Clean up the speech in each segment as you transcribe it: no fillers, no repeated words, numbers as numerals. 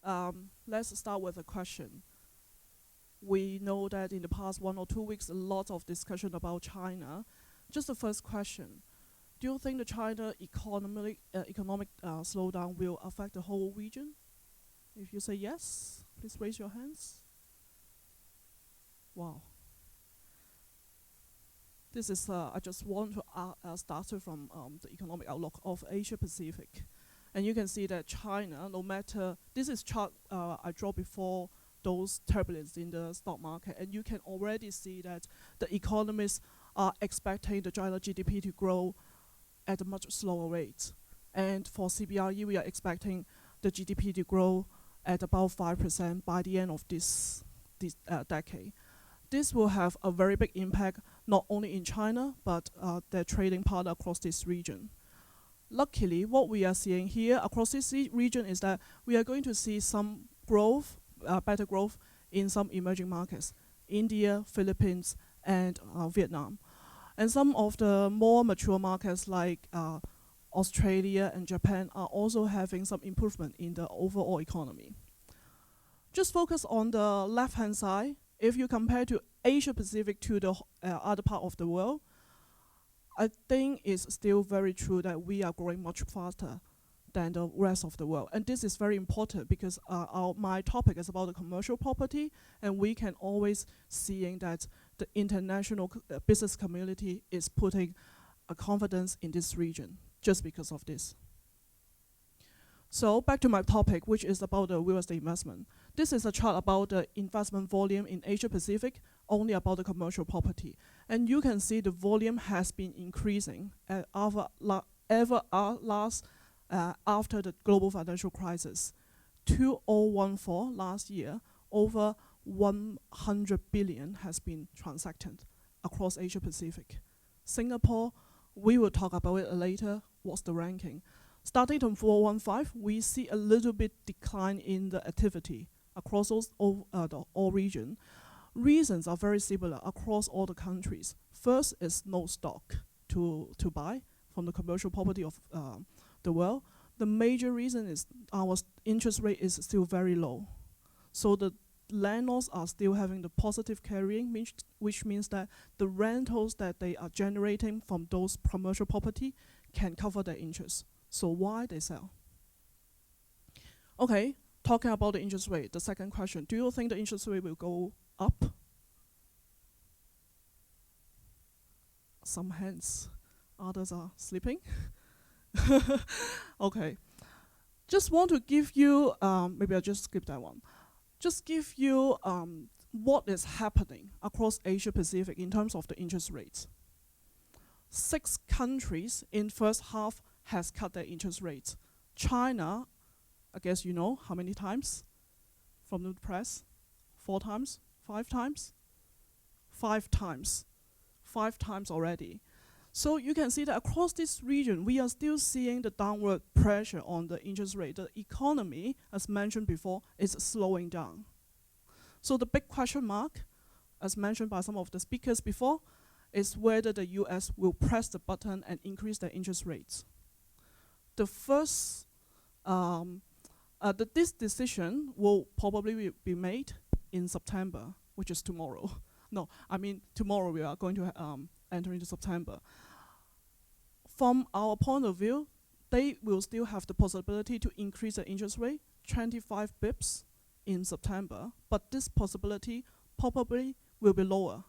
Let's start with a question. We know that in the past 1 or 2 weeks, a lot of discussion about China. Just the first question. Do you think the China economic slowdown will affect the whole region? If you say yes, please raise your hands. Wow. This is, I just want to start from the economic outlook of Asia Pacific. And you can see that China, no matter, this is chart I draw before those turbulence in the stock market, and you can already see that the economists are expecting the China GDP to grow at a much slower rate. And for CBRE, we are expecting the GDP to grow at about 5% by the end of this decade. This will have a very big impact, not only in China, but their trading partner across this region. Luckily, what we are seeing here across this region is that we are going to see some growth, better growth in some emerging markets, India, Philippines, and Vietnam. And some of the more mature markets like Australia and Japan are also having some improvement in the overall economy. Just focus on the left-hand side. If you compare to Asia Pacific to the other part of the world, I think it's still very true that we are growing much faster than the rest of the world. And this is very important because my topic is about the commercial property, and we can always seeing that the international business community is putting a confidence in this region just because of this. So back to my topic, which is about the real estate investment. This is a chart about the investment volume in Asia Pacific, only about the commercial property. And you can see the volume has been increasing after the global financial crisis. 2014 last year, over 100 billion has been transacted across Asia Pacific. Singapore, we will talk about it later, what's the ranking. Starting from 415, we see a little bit decline in the activity across all region. Reasons are very similar across all the countries. First is no stock to buy from the commercial property of the world. The major reason is our interest rate is still very low. So the landlords are still having the positive carrying, which means that the rentals that they are generating from those commercial property can cover their interest. So why they sell? Okay, talking about the interest rate, the second question, do you think the interest rate will go up? Some hands, others are sleeping. Okay, just want to give you, maybe I'll just skip that one. Just give you what is happening across Asia Pacific in terms of the interest rates. 6 countries in first half has cut their interest rates. China, I guess you know how many times from the press? 4 times? 5 times? 5 times. 5 times already. So you can see that across this region, we are still seeing the downward pressure on the interest rate. The economy, as mentioned before, is slowing down. So the big question mark, as mentioned by some of the speakers before, is whether the US will press the button and increase their interest rates. The first, this decision will probably be made in September, which is tomorrow. No, I mean tomorrow we are going to enter into September. From our point of view, they will still have the possibility to increase the interest rate 25 bips in September, but this possibility probably will be lower.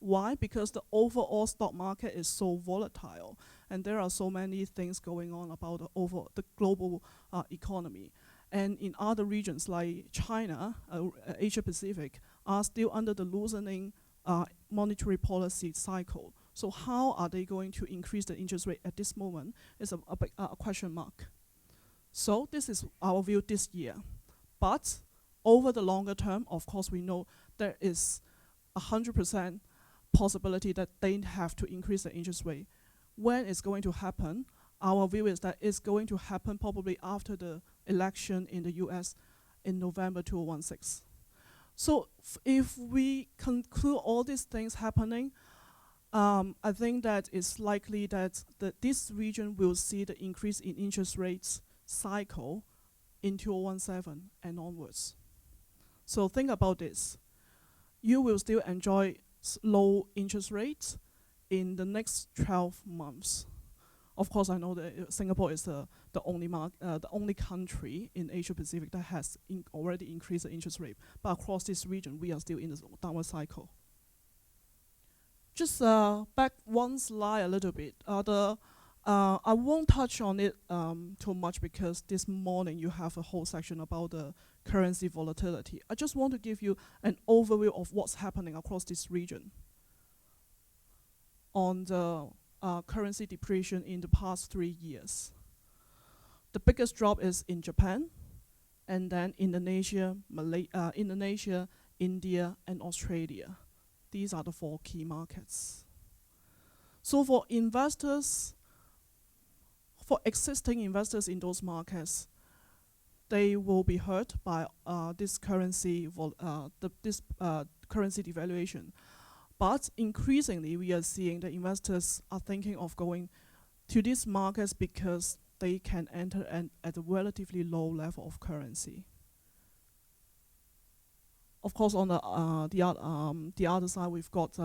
Why? Because the overall stock market is so volatile, and there are so many things going on about the global economy. And in other regions like China, Asia Pacific, are still under the loosening monetary policy cycle. So how are they going to increase the interest rate at this moment is a question mark. So this is our view this year. But over the longer term, of course, we know there is 100% possibility that they have to increase the interest rate. When it's going to happen, our view is that it's going to happen probably after the election in the US in November 2016. So if we conclude all these things happening, I think that it's likely that this region will see the increase in interest rates cycle in 2017 and onwards. So think about this. You will still enjoy low interest rates in the next 12 months. Of course, I know that Singapore is the only country in Asia Pacific that has already increased the interest rate. But across this region, we are still in the downward cycle. Just back one slide a little bit. I won't touch on it too much because this morning you have a whole section about the currency volatility. I just want to give you an overview of what's happening across this region on the currency depreciation in the past 3 years. The biggest drop is in Japan, and then Indonesia, India, and Australia. These are the 4 key markets. So for investors, for existing investors in those markets, they will be hurt by this currency devaluation. But increasingly, we are seeing that investors are thinking of going to these markets because they can enter at a relatively low level of currency. Of course, on the other side, we've got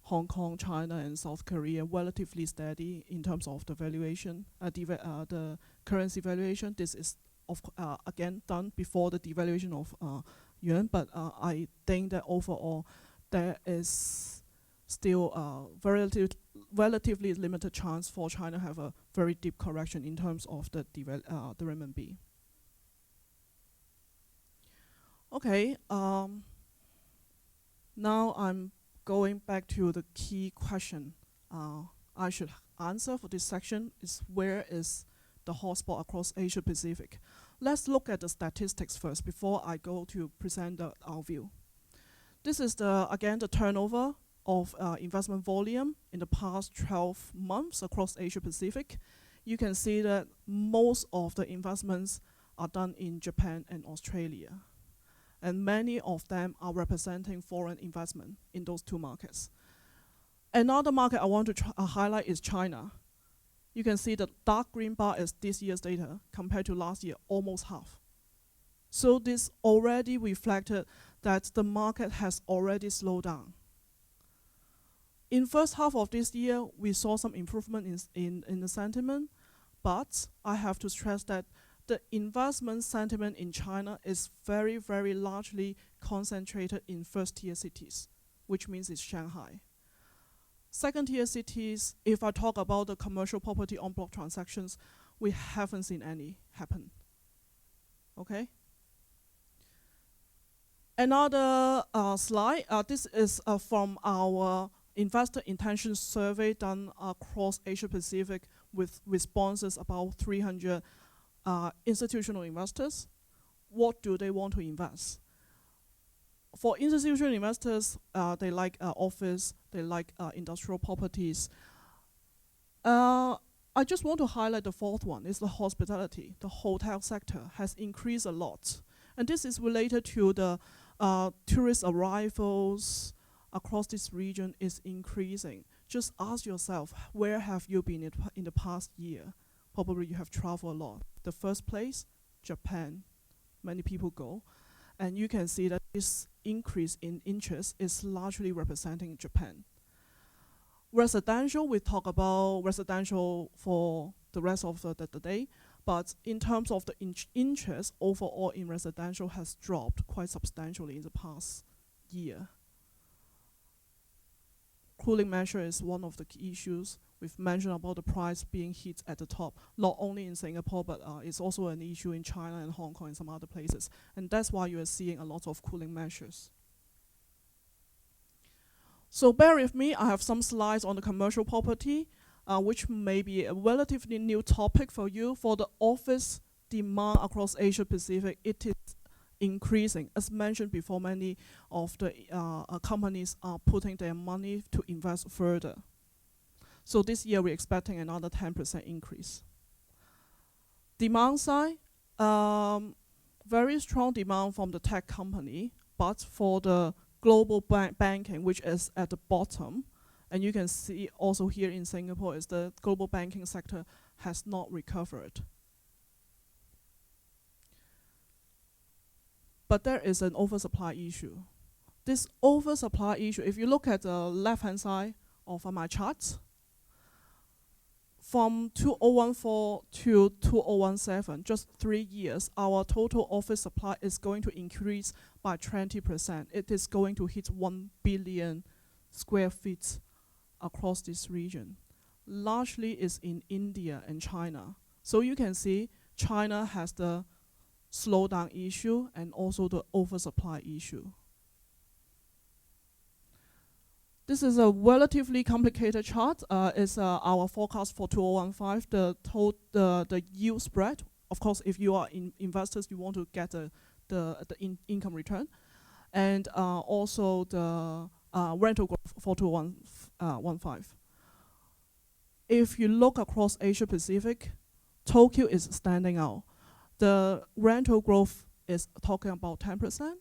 Hong Kong, China, and South Korea relatively steady in terms of the valuation, the currency valuation. This is again done before the devaluation of yuan, but I think that overall there is still a relatively limited chance for China to have a very deep correction in terms of the renminbi. Okay, now I'm going back to the key question I should answer for this section is where is the hotspot across Asia Pacific? Let's look at the statistics first before I go to present our view. This is again the turnover of investment volume in the past 12 months across Asia Pacific. You can see that most of the investments are done in Japan and Australia. And many of them are representing foreign investment in those 2 markets. Another market I want to highlight is China. You can see the dark green bar is this year's data compared to last year, almost half. So this already reflected that the market has already slowed down. In first half of this year, we saw some improvement in the sentiment, but I have to stress that the investment sentiment in China is very, very largely concentrated in first-tier cities, which means it's Shanghai. Second-tier cities, if I talk about the commercial property en bloc transactions, we haven't seen any happen. Okay? Another slide, this is from our investor intention survey done across Asia Pacific with responses about 300 institutional investors. What do they want to invest? For institutional investors, they like office, they like industrial properties. I just want to highlight the 4th one, is the hospitality. The hotel sector has increased a lot. And this is related to the tourist arrivals across this region is increasing. Just ask yourself, where have you been in the past year? Probably you have traveled a lot. The first place, Japan. Many people go. And you can see that this increase in interest is largely representing Japan. Residential, we talk about residential for the rest of the day. But in terms of the interest overall in residential has dropped quite substantially in the past year. Cooling measure is one of the key issues. We've mentioned about the price being hit at the top, not only in Singapore, but it's also an issue in China and Hong Kong and some other places. And that's why you are seeing a lot of cooling measures. So bear with me, I have some slides on the commercial property, which may be a relatively new topic for you. For the office demand across Asia Pacific, it is increasing. As mentioned before, many of the companies are putting their money to invest further. So this year we're expecting another 10% increase. Demand side, very strong demand from the tech company, but for the global banking, which is at the bottom, and you can see also here in Singapore is the global banking sector has not recovered. but there is an oversupply issue. This oversupply issue, if you look at the left-hand side of my charts, from 2014 to 2017, just 3 years, our total office supply is going to increase by 20%. It is going to hit 1 billion square feet across this region. Largely is in India and China. So you can see China has the slowdown issue and also the oversupply issue. This is a relatively complicated chart. It's our forecast for 2015. The yield spread. Of course, if you are investors, you want to get the income return, and also the rental growth for 2015. If you look across Asia Pacific, Tokyo is standing out. The rental growth is talking about 10%,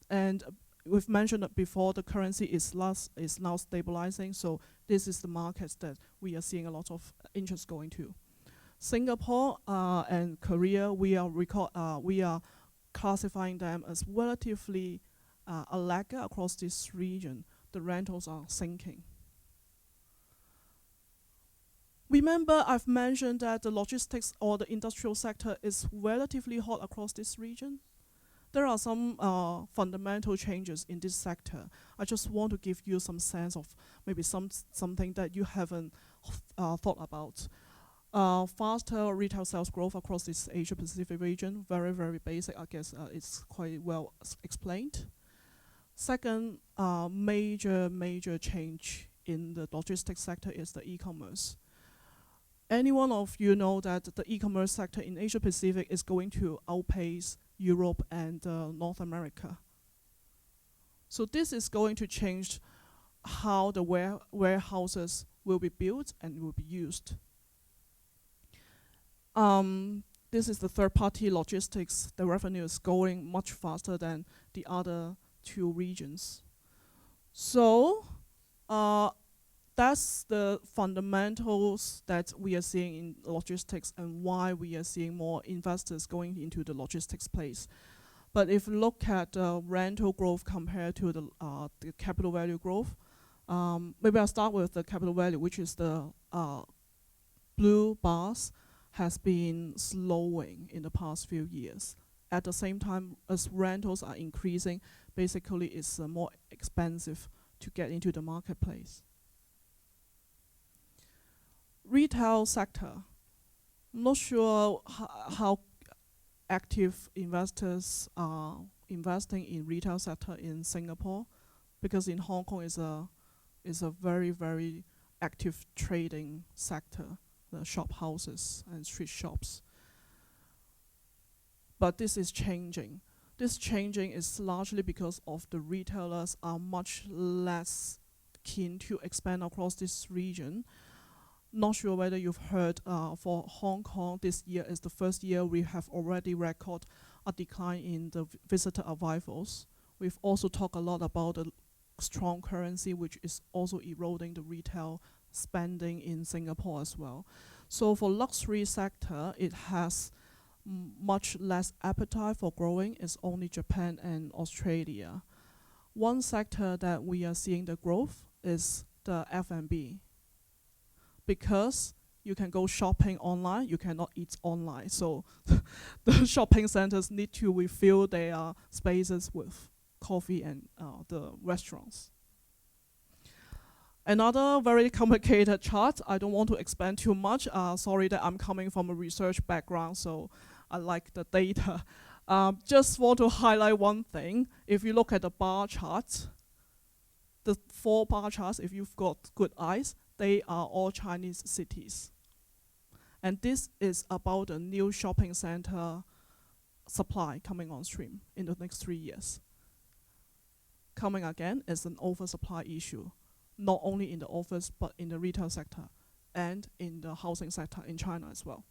and we've mentioned it before, the currency is now stabilizing, so this is the markets that we are seeing a lot of interest going to. Singapore and Korea, we are classifying them as relatively a lagger across this region. The rentals are sinking. Remember, I've mentioned that the logistics or the industrial sector is relatively hot across this region. There are some fundamental changes in this sector. I just want to give you some sense of maybe something that you haven't thought about. Faster retail sales growth across this Asia Pacific region, very, very basic. I guess it's quite well explained. Second, major change in the logistics sector is the e-commerce. Any one of you know that the e-commerce sector in Asia Pacific is going to outpace Europe and North America. So this is going to change how the warehouses will be built and will be used. This is the third-party logistics. The revenue is going much faster than the other two regions. So that's the fundamentals that we are seeing in logistics and why we are seeing more investors going into the logistics place. But if you look at rental growth compared to the capital value growth, maybe I'll start with the capital value, which is the blue bars, has been slowing in the past few years. At the same time, as rentals are increasing, basically it's more expensive to get into the marketplace. Retail sector. I'm not sure how active investors are investing in retail sector in Singapore, because in Hong Kong is a very, very active trading sector, the shop houses and street shops. But this is changing. This changing is largely because of the retailers are much less keen to expand across this region. Not sure whether you've heard for Hong Kong, this year is the first year we have already recorded a decline in the visitor arrivals. We've also talked a lot about the strong currency, which is also eroding the retail spending in Singapore as well. So for luxury sector, it has much less appetite for growing. It's only Japan and Australia. One sector that we are seeing the growth is the F&B. Because you can go shopping online, you cannot eat online. So the shopping centers need to refill their spaces with coffee and the restaurants. Another very complicated chart. I don't want to expand too much. Sorry that I'm coming from a research background, so I like the data. Just want to highlight one thing. If you look at the bar chart, the 4 bar charts, if you've got good eyes, they are all Chinese cities. And this is about a new shopping center supply coming on stream in the next 3 years. Coming again is an oversupply issue, not only in the office, but in the retail sector and in the housing sector in China as well.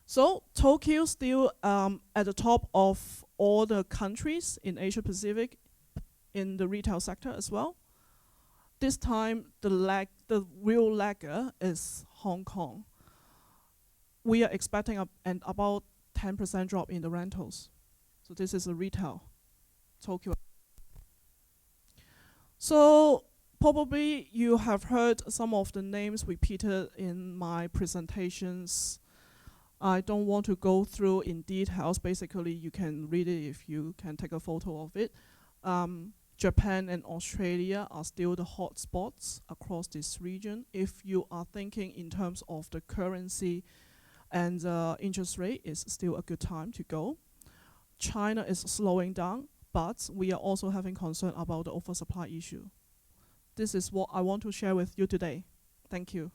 So Tokyo still at the top of all the countries in Asia Pacific in the retail sector as well. This time, the real lagger is Hong Kong. We are expecting about 10% drop in the rentals. So this is a retail, Tokyo. So probably you have heard some of the names repeated in my presentations. I don't want to go through in details. Basically, you can read it if you can take a photo of it. Japan and Australia are still the hotspots across this region. If you are thinking in terms of the currency and interest rate, it's still a good time to go. China is slowing down, but we are also having concern about the oversupply issue. This is what I want to share with you today. Thank you.